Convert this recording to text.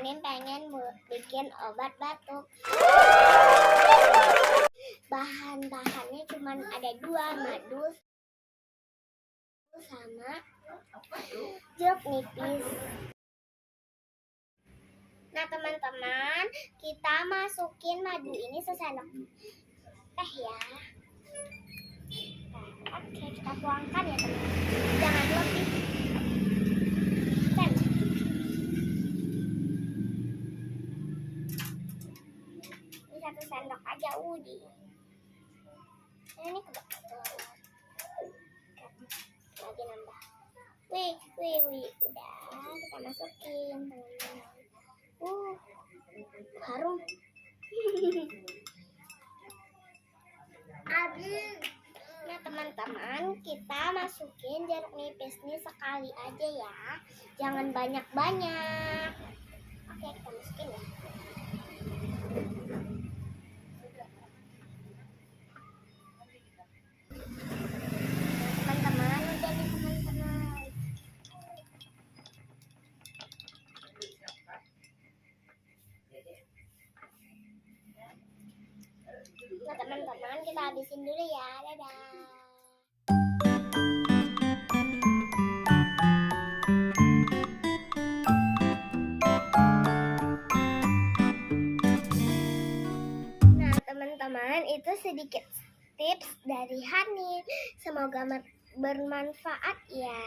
Mimin pengen bikin obat batuk. Bahan-bahannya cuma ada 2, madu sama jeruk nipis. Nah teman-teman, kita masukin madu ini sesendok teh ya. Oke, kita tuangkan ya teman-teman. Jangan lebih. Ini 1 sendok aja Udi. Ini kebetulan. Lagi nambah. Wih, udah kita masukin teman-teman. Harum. Nah teman-teman, kita masukin jeruk nipis ini sekali aja ya, jangan banyak-banyak. Oke, kita masukin ya. Teman-teman, udah nih teman-teman. Nah teman-teman, kita habisin dulu ya. Dadah. Nah teman-teman, itu sedikit tips dari Hani. Semoga bermanfaat ya.